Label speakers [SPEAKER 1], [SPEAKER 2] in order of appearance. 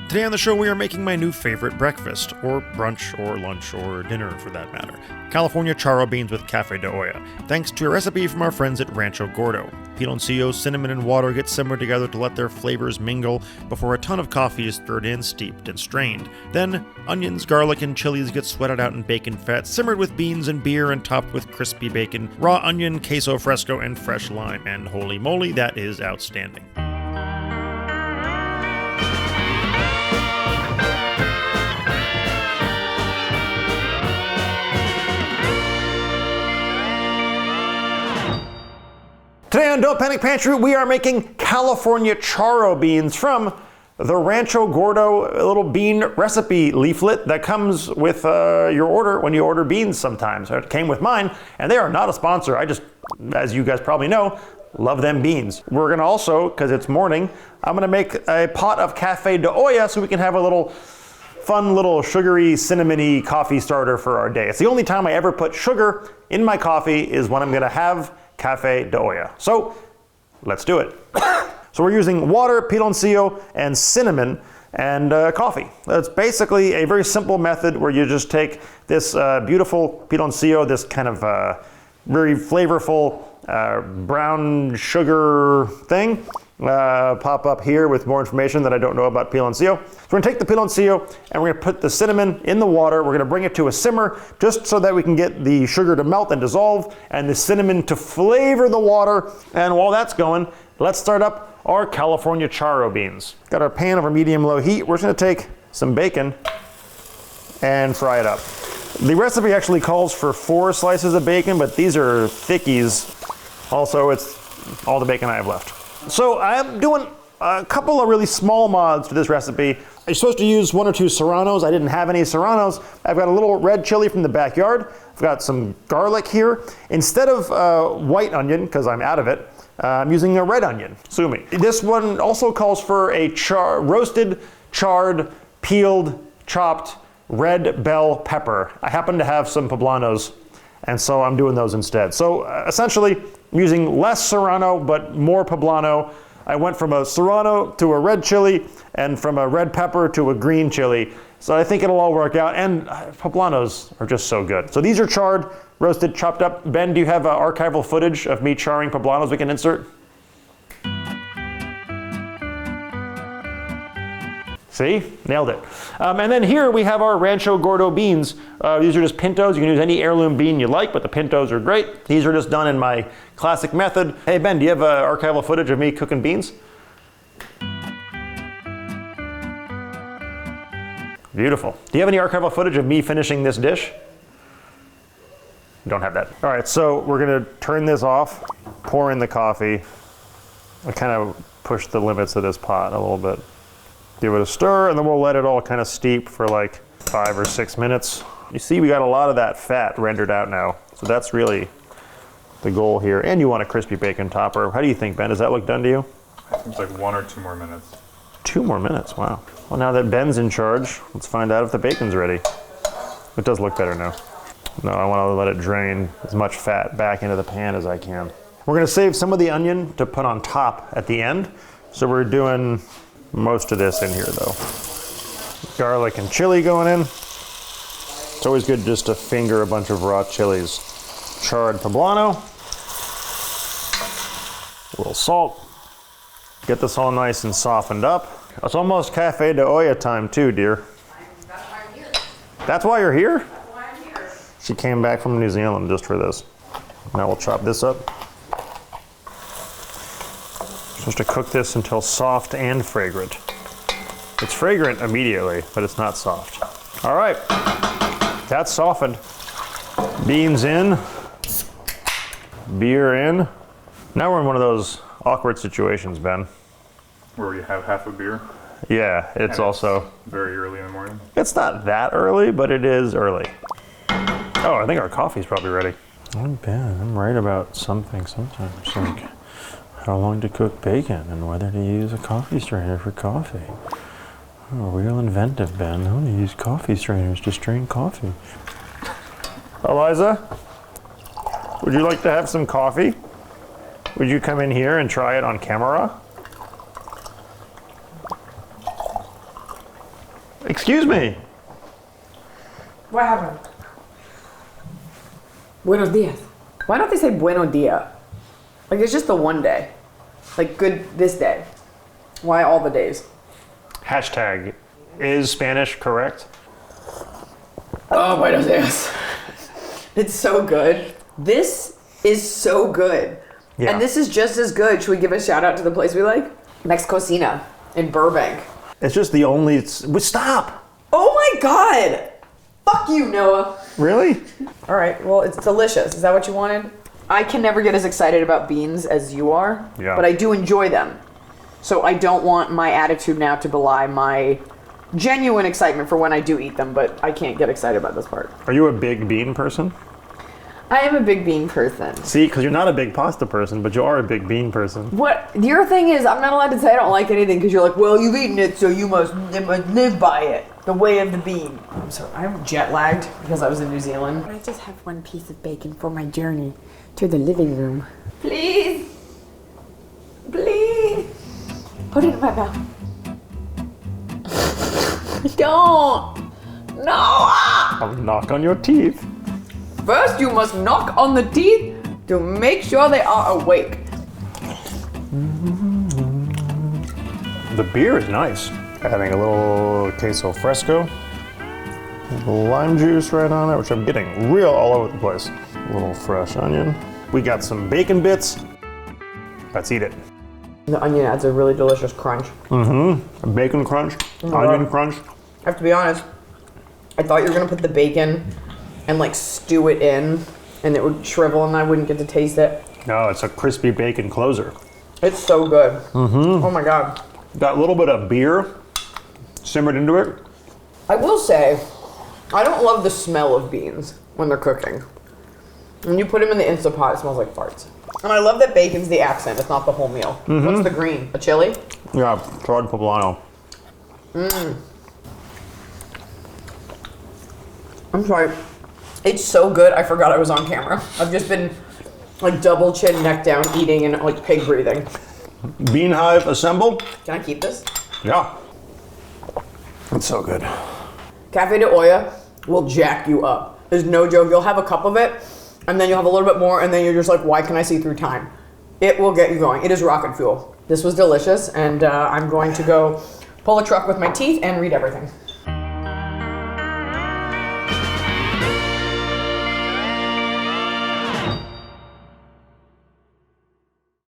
[SPEAKER 1] Today on the show, we are making my new favorite breakfast, or brunch, or lunch, or dinner for that matter. California Charro beans with cafe de olla, thanks to a recipe from our friends at Rancho Gordo. Piloncillo, cinnamon, and water get simmered together to let their flavors mingle before a ton of coffee is stirred in, steeped, and strained. Then, onions, garlic, and chilies get sweated out in bacon fat, simmered with beans and beer, and topped with crispy bacon, raw onion, queso fresco, and fresh lime. And holy moly, that is outstanding. Today on Don't Panic Pantry, we are making California Charro beans from the Rancho Gordo little bean recipe leaflet that comes with your order when you order beans sometimes. It came with mine, and they are not a sponsor. I just, as you guys probably know, love them beans. We're gonna also, because it's morning, I'm gonna make a pot of cafe de olla so we can have a little fun little sugary, cinnamony coffee starter for our day. It's the only time I ever put sugar in my coffee is when I'm gonna have cafe de olla. So let's do it. So we're using water, piloncillo, and cinnamon, and coffee. It's basically a very simple method where you just take this beautiful piloncillo, this kind of very flavorful brown sugar thing. Pop up here with more information that I don't know about piloncillo. So we're gonna take the piloncillo and we're gonna put the cinnamon in the water. We're gonna bring it to a simmer just so that we can get the sugar to melt and dissolve and the cinnamon to flavor the water. And while that's going, let's start up our California Charro beans. Got our pan over medium-low heat. We're just gonna take some bacon and fry it up. The recipe actually calls for 4 slices of bacon, but these are thickies. Also, it's all the bacon I have left. So I'm doing a couple of really small mods to this recipe. You're supposed to use 1 or 2 serranos. I didn't have any serranos. I've got a little red chili from the backyard. I've got some garlic here. Instead of white onion, because I'm out of it, I'm using a red onion, sue me. This one also calls for a roasted, charred, peeled, chopped red bell pepper. I happen to have some poblanos, and so I'm doing those instead. So essentially, I'm using less serrano, but more poblano. I went from a serrano to a red chili, and from a red pepper to a green chili. So I think it'll all work out, and poblanos are just so good. So these are charred, roasted, chopped up. Ben, do you have archival footage of me charring poblanos we can insert? See? Nailed it. And then here we have our Rancho Gordo beans. These are just pintos. You can use any heirloom bean you like, but the pintos are great. These are just done in my classic method. Hey Ben, do you have archival footage of me cooking beans? Beautiful. Do you have any archival footage of me finishing this dish? Don't have that. All right, so we're gonna turn this off, pour in the coffee. I kind of push the limits of this pot a little bit. Give it a stir, and then we'll let it all kind of steep for like 5 or 6 minutes. You see, we got a lot of that fat rendered out now. So that's really the goal here. And you want a crispy bacon topper. How do you think, Ben? Does that look done to you?
[SPEAKER 2] I think it's like 1 or 2 more minutes.
[SPEAKER 1] 2 more minutes, wow. Well, now that Ben's in charge, let's find out if the bacon's ready. It does look better now. No, I want to let it drain as much fat back into the pan as I can. We're gonna save some of the onion to put on top at the end. So we're doing most of this in here though. Garlic and chili going in. It's always good just to finger a bunch of raw chilies. Charred poblano. A little salt. Get this all nice and softened up. It's almost cafe de olla time too, dear.
[SPEAKER 3] That's why I'm here.
[SPEAKER 1] That's why you're here?
[SPEAKER 3] That's why I'm here.
[SPEAKER 1] She came back from New Zealand just for this. Now we'll chop this up. Supposed to cook this until soft and fragrant. It's fragrant immediately, but it's not soft. All right, that's softened. Beans in, beer in. Now we're in one of those awkward situations, Ben.
[SPEAKER 2] Where you have half a beer?
[SPEAKER 1] Yeah, it's also
[SPEAKER 2] very early in the morning.
[SPEAKER 1] It's not that early, but it is early. Oh, I think our coffee's probably ready. Oh, Ben, I'm right about something sometimes. Like how long to cook bacon and whether to use a coffee strainer for coffee. Oh, real inventive, Ben. How to use coffee strainers to strain coffee. Eliza, would you like to have some coffee? Would you come in here and try it on camera? Excuse me.
[SPEAKER 4] What happened? Buenos dias. Why don't they say bueno dia? Like, it's just the one day. Like, good this day. Why all the days?
[SPEAKER 1] Hashtag, is Spanish correct?
[SPEAKER 4] Oh, buenos dias. It's so good. This is so good.
[SPEAKER 1] Yeah.
[SPEAKER 4] And this is just as good. Should we give a shout out to the place we like? Mex Cocina in Burbank.
[SPEAKER 1] It's just the only, stop.
[SPEAKER 4] Oh my God. Fuck you, Noah.
[SPEAKER 1] Really?
[SPEAKER 4] All right, well, it's delicious. Is that what you wanted? I can never get as excited about beans as you are,
[SPEAKER 1] Yeah.
[SPEAKER 4] but I do enjoy them. So I don't want my attitude now to belie my genuine excitement for when I do eat them, but I can't get excited about this part.
[SPEAKER 1] Are you a big bean person?
[SPEAKER 4] I am a big bean person.
[SPEAKER 1] See, because you're not a big pasta person, but you are a big bean person.
[SPEAKER 4] What your thing is, I'm not allowed to say I don't like anything because you're like, well, you've eaten it, so you must live by it. The way of the bean. I'm sorry, I'm jet lagged because I was in New Zealand.
[SPEAKER 5] I just have one piece of bacon for my journey to the living room.
[SPEAKER 4] Please, please,
[SPEAKER 5] Put it in my mouth.
[SPEAKER 4] don't. No.
[SPEAKER 1] I'll knock on your teeth.
[SPEAKER 4] First, you must knock on the teeth to make sure they are awake.
[SPEAKER 1] The beer is nice. Adding a little queso fresco. A little lime juice right on it, which I'm getting real all over the place. A little fresh onion. We got some bacon bits. Let's eat it.
[SPEAKER 4] The onion adds a really delicious crunch.
[SPEAKER 1] A bacon crunch, onion crunch.
[SPEAKER 4] I have to be honest, I thought you were gonna put the bacon and like stew it in and it would shrivel and I wouldn't get to taste it.
[SPEAKER 1] No, it's a crispy bacon closer.
[SPEAKER 4] It's so good. Oh my God.
[SPEAKER 1] Got a little bit of beer simmered into it.
[SPEAKER 4] I will say, I don't love the smell of beans when they're cooking. When you put them in the Instant Pot, it smells like farts. And I love that bacon's the accent, it's not the whole meal. What's the green? A chili?
[SPEAKER 1] Yeah, charred poblano.
[SPEAKER 4] I'm sorry. It's so good, I forgot I was on camera. I've just been like double chin, neck down, eating and like pig breathing.
[SPEAKER 1] Bean hive assembled.
[SPEAKER 4] Can I keep this?
[SPEAKER 1] Yeah. It's so good.
[SPEAKER 4] Cafe de Olla will jack you up. There's no joke. You'll have a cup of it, and then you'll have a little bit more, and then you're just like, why can I see through time? It will get you going. It is rocket fuel. This was delicious, and I'm going to go pull a truck with my teeth and read everything.